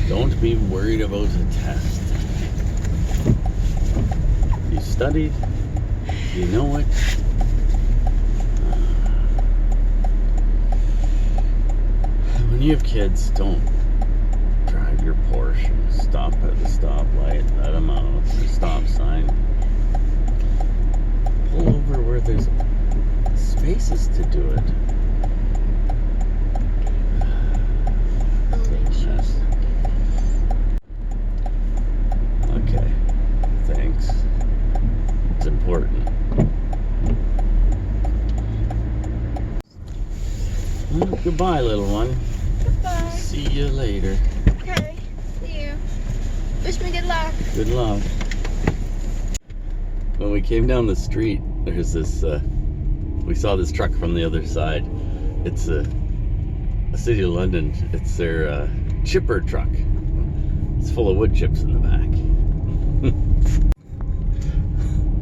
Don't be worried about the test. You studied, you know it. When you have kids, don't drive your Porsche. Stop at the stoplight, let them out. The stop sign. Pull over where there's spaces to do it. Yes. Okay. Thanks. It's important. Well, goodbye, little one. Goodbye. See you later. Okay. See you. Wish me good luck. Good luck. When we came down the street, there's this, we saw this truck from the other side. It's a City of London. It's their chipper truck. It's full of wood chips in the back.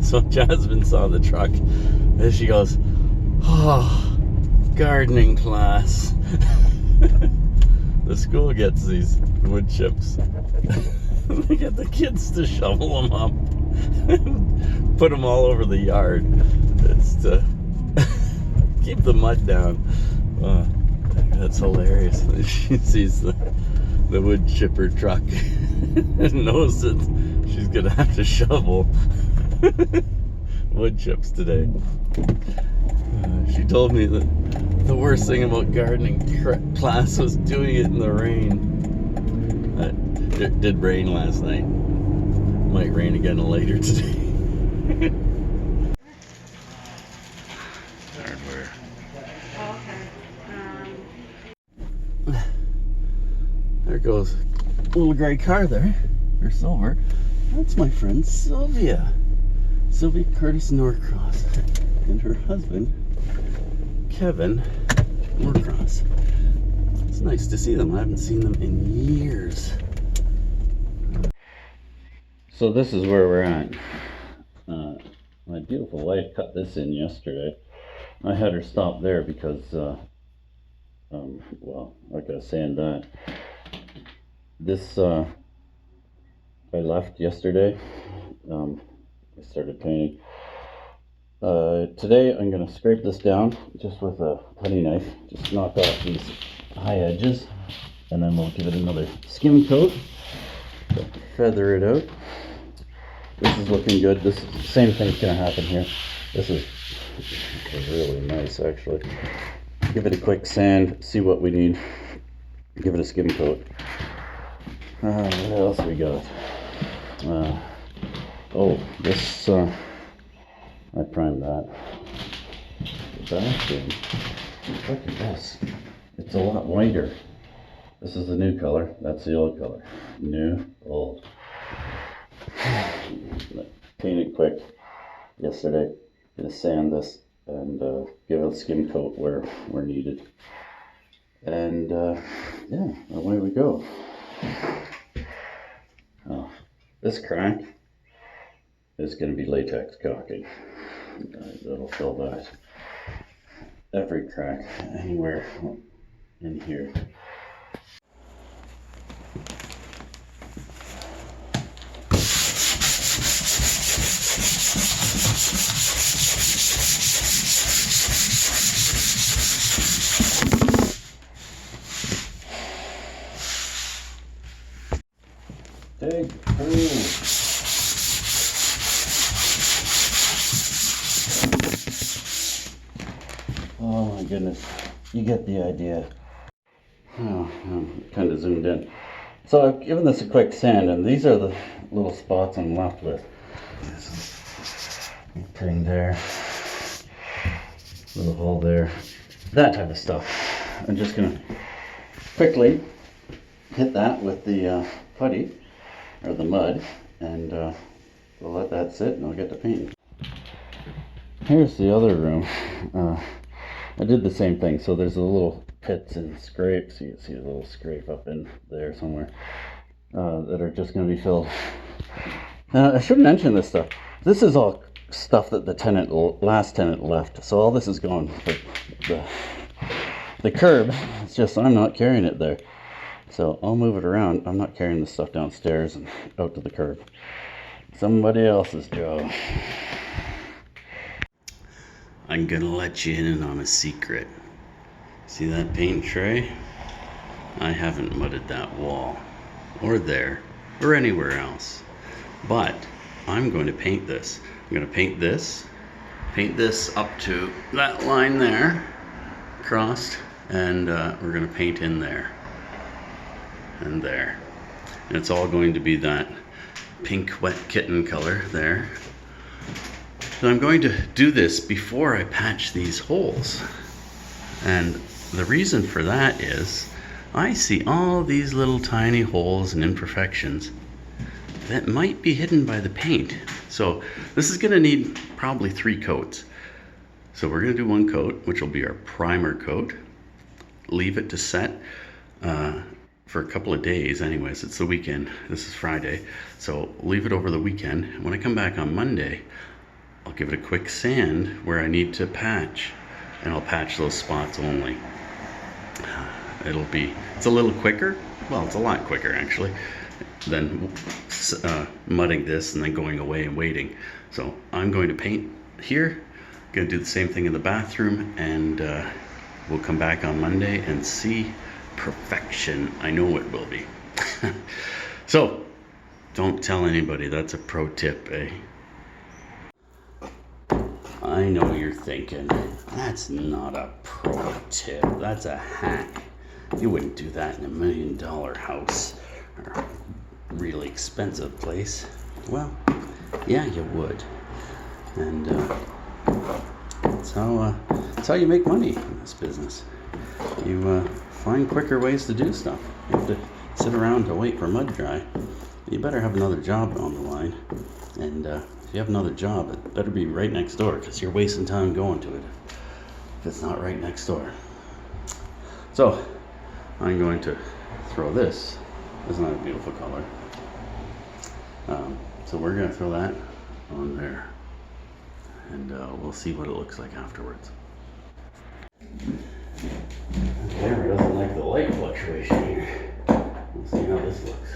So Jasmine saw the truck and she goes, "Oh, gardening class." The school gets these wood chips. They get the kids to shovel them up and put them all over the yard. It's to keep the mud down. That's hilarious. She sees the wood chipper truck and knows that she's gonna have to shovel wood chips today. She told me that the worst thing about gardening class was doing it in the rain. It did rain last night. Might rain again later today. Hardware. There goes a little gray car there, or silver. That's my friend Sylvia. Sylvia Curtis Norcross. And her husband, Kevin Norcross. It's nice to see them. I haven't seen them in years. So this is where we're at. My beautiful wife cut this in yesterday. I had her stop there because, well, I gotta sand that. This, I left yesterday. I started painting. Today I'm going to scrape this down just with a putty knife. Just knock off these high edges. And then we'll give it another skim coat. Feather it out. This is looking good. This same thing's going to happen here. This is really nice, actually. Give it a quick sand. See what we need. Give it a skim coat. What else we got? Oh, this, I primed that. The bathroom. Look at this. It's a lot whiter. This is the new color. That's the old color. New, old. Painted quick yesterday. Gonna sand this and give it a skim coat where needed. And yeah, away we go. Oh, this crack is going to be latex caulking. That'll fill that. Every crack anywhere in here. Dig through. Oh my goodness, you get the idea. Oh, I'm kind of zoomed in. So I've given this a quick sand, and these are the little spots I'm left with. Thing there, little hole there, that type of stuff. I'm just gonna quickly hit that with the putty, or the mud, and we'll let that sit and I'll get to painting. Here's the other room. I did the same thing, so there's a little pits and scrapes. You can see a little scrape up in there somewhere that are just going to be filled. I should mention this stuff. This is all stuff that the last tenant left, so all this is gone. But the curb, it's just I'm not carrying it there. So I'll move it around. I'm not carrying this stuff downstairs and out to the curb. Somebody else's job. I'm gonna let you in on a secret. See that paint tray? I haven't mudded that wall, or there, or anywhere else. But I'm going to paint this. I'm going to paint this up to that line there, crossed, and we're going to paint in there and there. And it's all going to be that pink wet kitten color there. So I'm going to do this before I patch these holes. And the reason for that is I see all these little tiny holes and imperfections that might be hidden by the paint. So this is gonna need probably 3 coats. So we're gonna do 1 coat, which will be our primer coat. Leave it to set for a couple of days anyways. It's the weekend, this is Friday. So leave it over the weekend. When I come back on Monday, I'll give it a quick sand where I need to patch, and I'll patch those spots only. It's a little quicker, well, it's a lot quicker actually, than mudding this and then going away and waiting. So I'm going to paint here, going to do the same thing in the bathroom, and we'll come back on Monday and see perfection. I know it will be. So don't tell anybody, that's a pro tip, eh? I know you're thinking, that's not a pro tip, that's a hack. You wouldn't do that in $1 million house or a really expensive place. Well, yeah, you would. And that's how you make money in this business. You find quicker ways to do stuff. You have to sit around to wait for mud to dry. You better have another job on the line. And if you have another job, it better be right next door, because you're wasting time going to it if it's not right next door. So I'm going to throw this. Isn't that a beautiful color? So we're going to throw that on there, and we'll see what it looks like afterwards. The camera doesn't like the light fluctuation here. We'll see how this looks.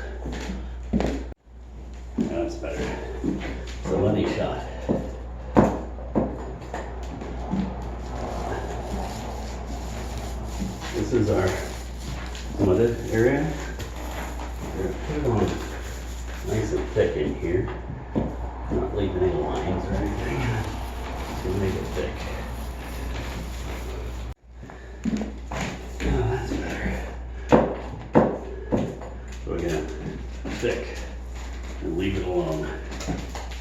That's better. It's a money shot. This is our mudded area. We're going to put it on nice and thick in here. Not leaving any lines or anything. Just going to make it thick. Oh, that's better. So again, thick. And leave it alone.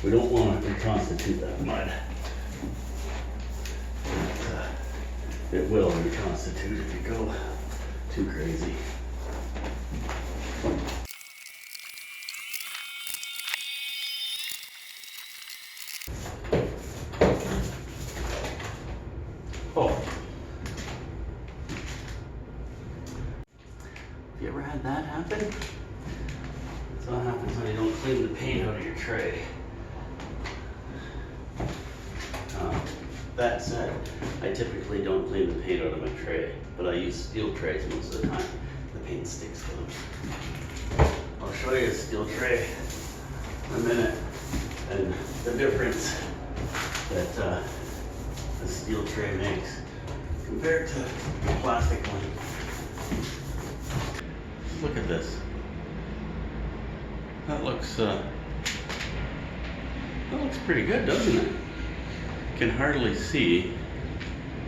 We don't want to reconstitute that mud. It will reconstitute if you go too crazy. Oh. Have you ever had that happen? That's what happens when you don't clean the paint out of your tray. That said, I typically don't clean the paint out of my tray, but I use steel trays most of the time. The paint sticks to them. I'll show you a steel tray in a minute, and the difference that the steel tray makes compared to the plastic one. Look at this. That looks pretty good, doesn't it? Can hardly see.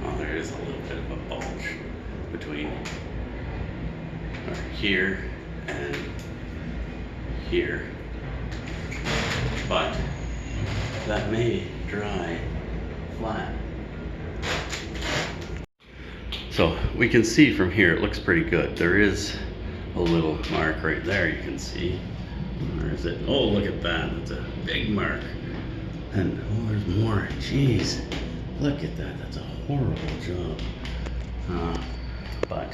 Oh, there is a little bit of a bulge between here and here, but that may dry flat. So we can see from here it looks pretty good. There is a little mark right there, you can see. Where is it? Oh, look at that. That's a big mark. And oh, there's more. Jeez, look at that. That's a horrible job. But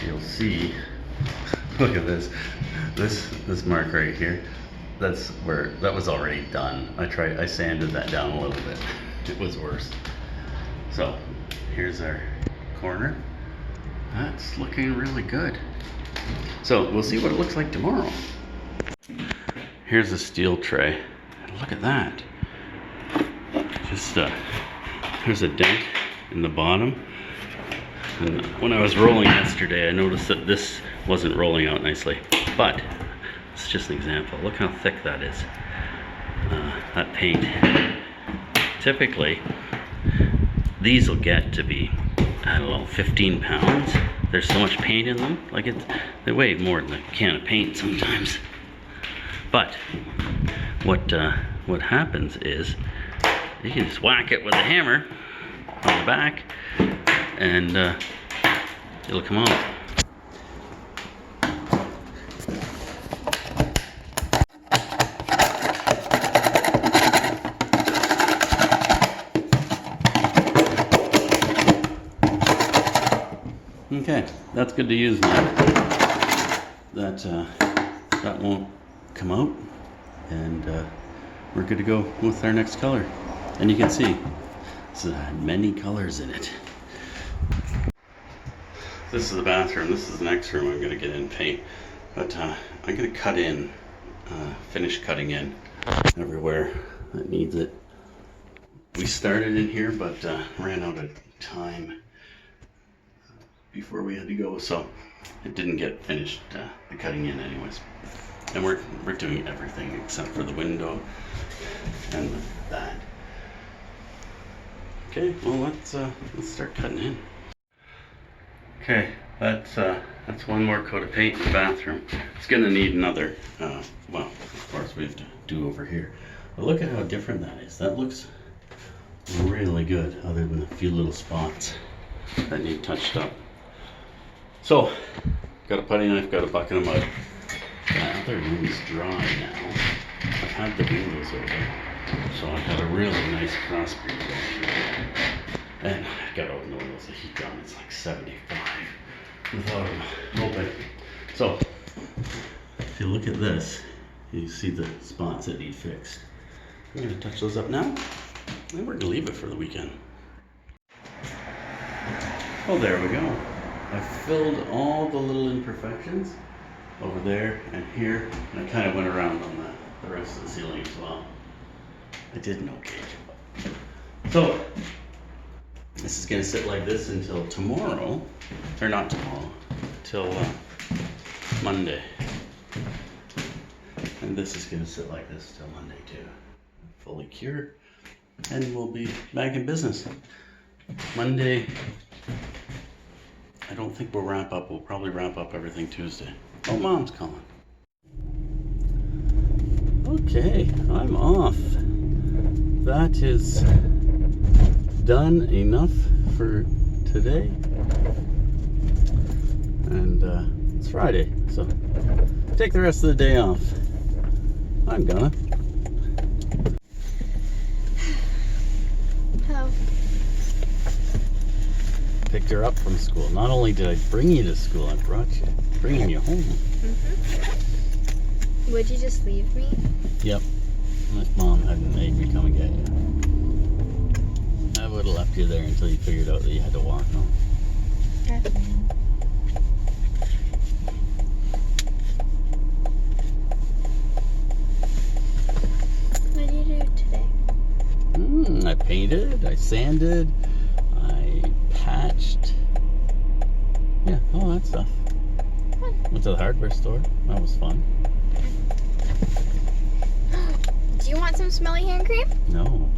you'll see. Look at this. This mark right here. That's where that was already done. I sanded that down a little bit. It was worse. So here's our corner. That's looking really good. So we'll see what it looks like tomorrow. Here's a steel tray. Look at that. Just there's a dent in the bottom. And when I was rolling yesterday, I noticed that this wasn't rolling out nicely. But it's just an example. Look how thick that is. That paint. Typically, these will get to be, I don't know, 15 pounds. There's so much paint in them. Like they weigh more than a can of paint sometimes. But what happens is you can just whack it with a hammer on the back, and it'll come out. Okay, that's good to use now. That won't come out, and we're good to go with our next color. And you can see this had many colors in it. This is the bathroom. This is the next room I'm going to get in paint, but I'm going to cut in, finish cutting in everywhere that needs it. We started in here, but ran out of time before we had to go, so it didn't get finished, the cutting in anyways. And we're doing everything except for the window and that. Okay, well let's start cutting in. Okay, that's one more coat of paint in the bathroom. It's gonna need another, well, of course we have to do over here. But look at how different that is. That looks really good, other than a few little spots that need touched up. So, got a putty knife, got a bucket of mud. The other room is dry now. I've had the windows open, so I've got a really nice cross breeze going through. And I've got to open the windows, the heat on, it's like 75 without them open. So, if you look at this, you see the spots that need fixed. I'm going to touch those up now, and we're going to leave it for the weekend. Oh, there we go. I filled all the little imperfections over there and here, and I kind of went around on the rest of the ceiling as well. I did an okay job. So, this is going to sit like this until tomorrow, or not tomorrow, till Monday. And this is going to sit like this till Monday too. Fully cured, and we'll be back in business. Monday, I don't think we'll wrap up. We'll probably wrap up everything Tuesday. Oh, Mom's calling. Okay, I'm off. That is done enough for today. And it's Friday, so take the rest of the day off. I'm gonna. Hello. Picked her up from school. Not only did I bring you to school, I bringing you home. Mm-hmm. Would you just leave me? Yep. My mom hadn't made me come and get you. I would have left you there until you figured out that you had to walk home. That's mean. What did you do today? I painted, I sanded, I patched. Yeah, all that stuff. Fun. Went to the hardware store. That was fun. Do you want some smelly hand cream? No.